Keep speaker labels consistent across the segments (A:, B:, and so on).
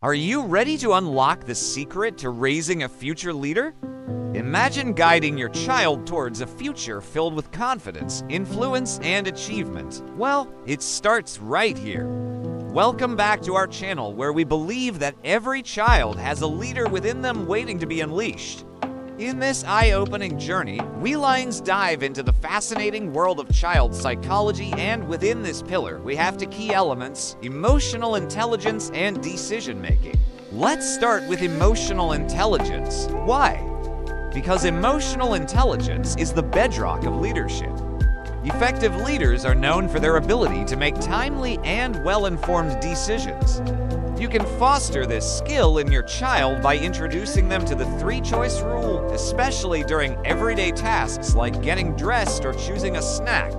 A: Are you ready to unlock the secret to raising a future leader? Imagine guiding your child towards a future filled with confidence, influence, and achievement. Well, it starts right here. Welcome back to our channel, where we believe that every child has a leader within them waiting to be unleashed. In this eye-opening journey, we Lions dive into the fascinating world of child psychology, and within this pillar, we have two key elements: emotional intelligence and decision-making. Let's start with emotional intelligence. Why? Because emotional intelligence is the bedrock of leadership. Effective leaders are known for their ability to make timely and well-informed decisions. You can foster this skill in your child by introducing them to the three-choice rule, especially during everyday tasks like getting dressed or choosing a snack.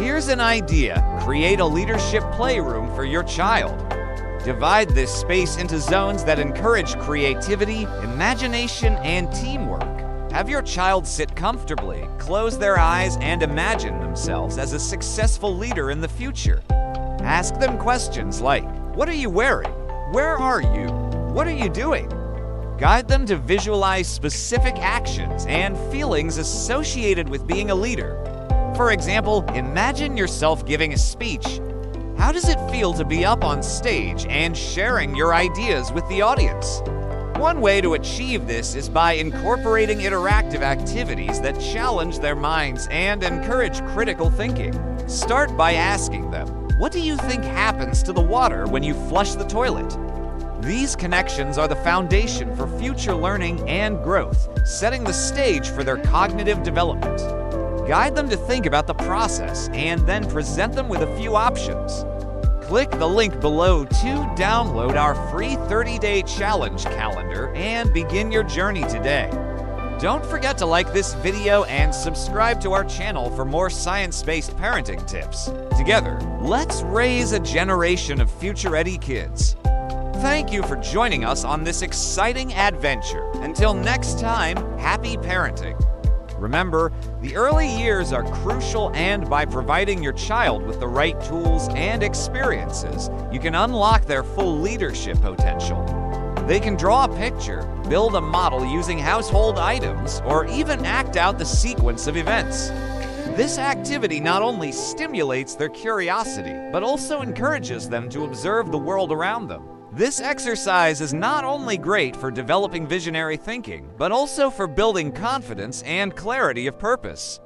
A: Here's an idea: create a leadership playroom for your child. Divide this space into zones that encourage creativity, imagination, and teamwork. Have your child sit comfortably, close their eyes, and imagine themselves as a successful leader in the future. Ask them questions like, "What are you wearing? Where are you? What are you doing?" Guide them to visualize specific actions and feelings associated with being a leader. For example, imagine yourself giving a speech. How does it feel to be up on stage and sharing your ideas with the audience? One way to achieve this is by incorporating interactive activities that challenge their minds and encourage critical thinking. Start by asking them, "What do you think happens to the water when you flush the toilet?" These connections are the foundation for future learning and growth, setting the stage for their cognitive development. Guide them to think about the process and then present them with a few options. Click the link below to download our free 30-day challenge calendar and begin your journey today. Don't forget to like this video and subscribe to our channel for more science-based parenting tips. Together, let's raise a generation of future-ready kids. Thank you for joining us on this exciting adventure. Until next time, happy parenting. Remember, the early years are crucial, and by providing your child with the right tools and experiences, you can unlock their full leadership potential. They can draw a picture, build a model using household items, or even act out the sequence of events. This activity not only stimulates their curiosity, but also encourages them to observe the world around them. This exercise is not only great for developing visionary thinking, but also for building confidence and clarity of purpose.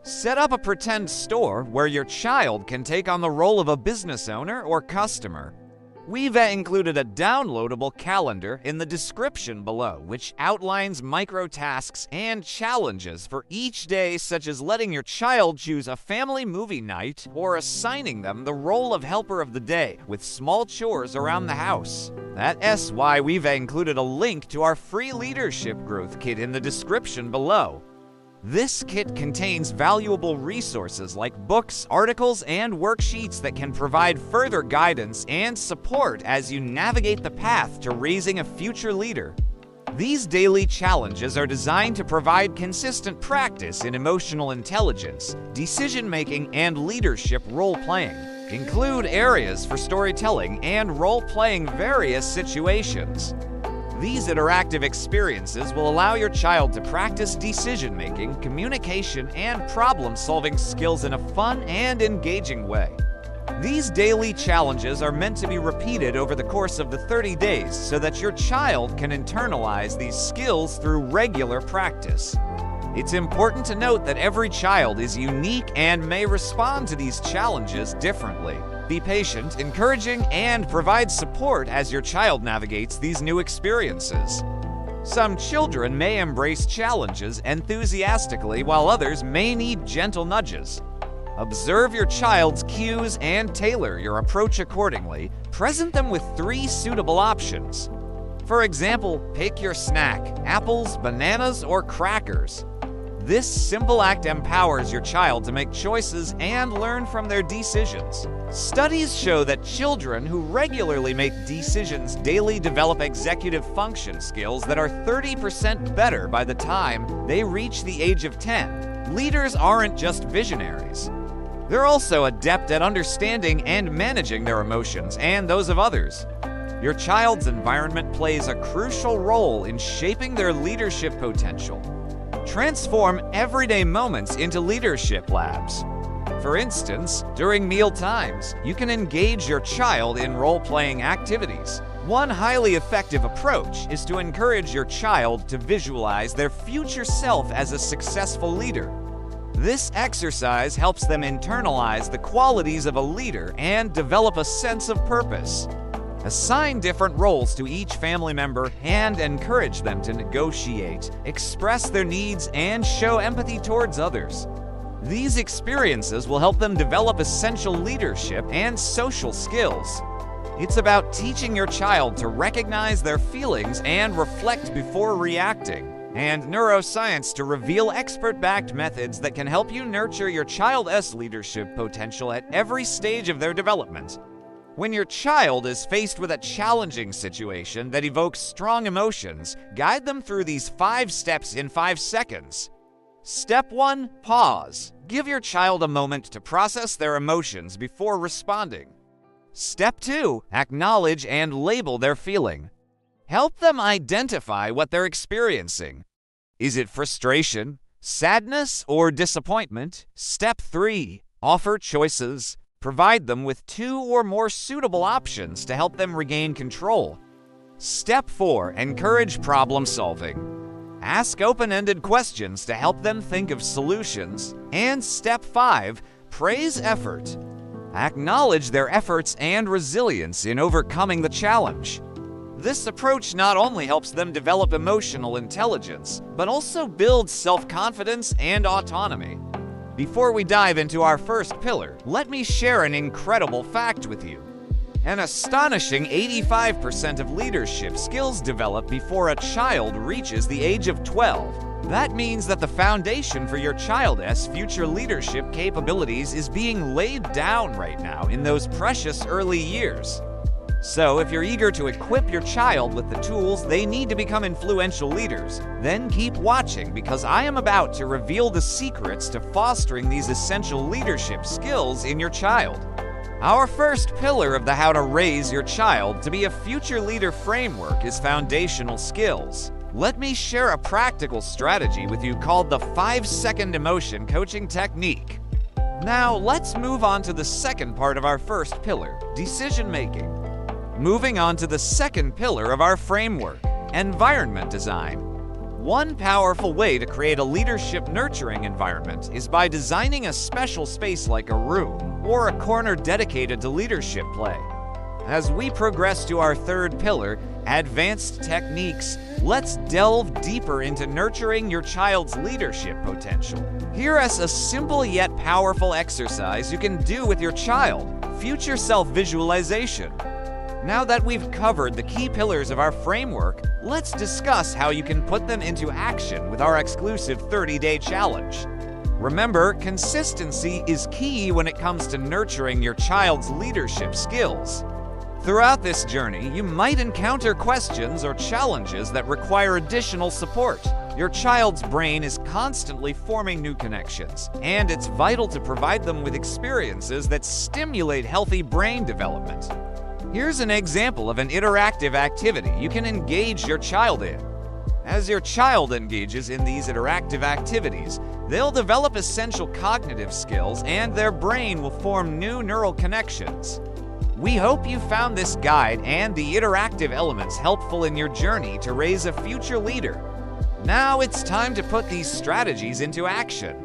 A: Set up a pretend store where your child can take on the role of a business owner or customer. We've included a downloadable calendar in the description below, which outlines micro-tasks and challenges for each day, such as letting your child choose a family movie night or assigning them the role of helper of the day with small chores around the house. That's why we've included a link to our free leadership growth kit in the description below. This kit contains valuable resources like books, articles, and worksheets that can provide further guidance and support as you navigate the path to raising a future leader. These daily challenges are designed to provide consistent practice in emotional intelligence, decision-making, and leadership role-playing. Include areas for storytelling and role-playing various situations. These interactive experiences will allow your child to practice decision-making, communication, and problem-solving skills in a fun and engaging way. These daily challenges are meant to be repeated over the course of the 30 days so that your child can internalize these skills through regular practice. It's important to note that every child is unique and may respond to these challenges differently. Be patient, encouraging, and provide support as your child navigates these new experiences. Some children may embrace challenges enthusiastically, while others may need gentle nudges. Observe your child's cues and tailor your approach accordingly. Present them with 3 suitable options. For example, pick your snack: apples, bananas, or crackers. This simple act empowers your child to make choices and learn from their decisions. Studies show that children who regularly make decisions daily develop executive function skills that are 30% better by the time they reach the age of 10. Leaders aren't just visionaries. They're also adept at understanding and managing their emotions and those of others. Your child's environment plays a crucial role in shaping their leadership potential. Transform everyday moments into leadership labs. For instance, during meal times, you can engage your child in role-playing activities. One highly effective approach is to encourage your child to visualize their future self as a successful leader. This exercise helps them internalize the qualities of a leader and develop a sense of purpose. Assign different roles to each family member and encourage them to negotiate, express their needs, and show empathy towards others. These experiences will help them develop essential leadership and social skills. It's about teaching your child to recognize their feelings and reflect before reacting, and neuroscience to reveal expert-backed methods that can help you nurture your child's leadership potential at every stage of their development. When your child is faced with a challenging situation that evokes strong emotions, guide them through these 5 steps in 5 seconds. Step 1. Pause. Give your child a moment to process their emotions before responding. Step 2. Acknowledge and label their feeling. Help them identify what they're experiencing. Is it frustration, sadness, or disappointment? Step 3. Offer choices. Provide them with 2 or more suitable options to help them regain control. Step 4. Encourage problem solving. Ask open-ended questions to help them think of solutions. And Step 5. Praise effort. Acknowledge their efforts and resilience in overcoming the challenge. This approach not only helps them develop emotional intelligence, but also builds self-confidence and autonomy. Before we dive into our first pillar, let me share an incredible fact with you. An astonishing 85% of leadership skills develop before a child reaches the age of 12. That means that the foundation for your child's future leadership capabilities is being laid down right now in those precious early years. So, if you're eager to equip your child with the tools they need to become influential leaders, then keep watching because I am about to reveal the secrets to fostering these essential leadership skills in your child. Our first pillar of the How to Raise Your Child to be a Future Leader framework is foundational skills. Let me share a practical strategy with you called the 5-second emotion coaching technique. Now, let's move on to the second part of our first pillar, decision-making. Moving on to the second pillar of our framework, environment design. One powerful way to create a leadership nurturing environment is by designing a special space like a room or a corner dedicated to leadership play. As we progress to our third pillar, advanced techniques, let's delve deeper into nurturing your child's leadership potential. Here is a simple yet powerful exercise you can do with your child, future self-visualization. Now that we've covered the key pillars of our framework, let's discuss how you can put them into action with our exclusive 30-day challenge. Remember, consistency is key when it comes to nurturing your child's leadership skills. Throughout this journey, you might encounter questions or challenges that require additional support. Your child's brain is constantly forming new connections, and it's vital to provide them with experiences that stimulate healthy brain development. Here's an example of an interactive activity you can engage your child in. As your child engages in these interactive activities, they'll develop essential cognitive skills and their brain will form new neural connections. We hope you found this guide and the interactive elements helpful in your journey to raise a future leader. Now it's time to put these strategies into action.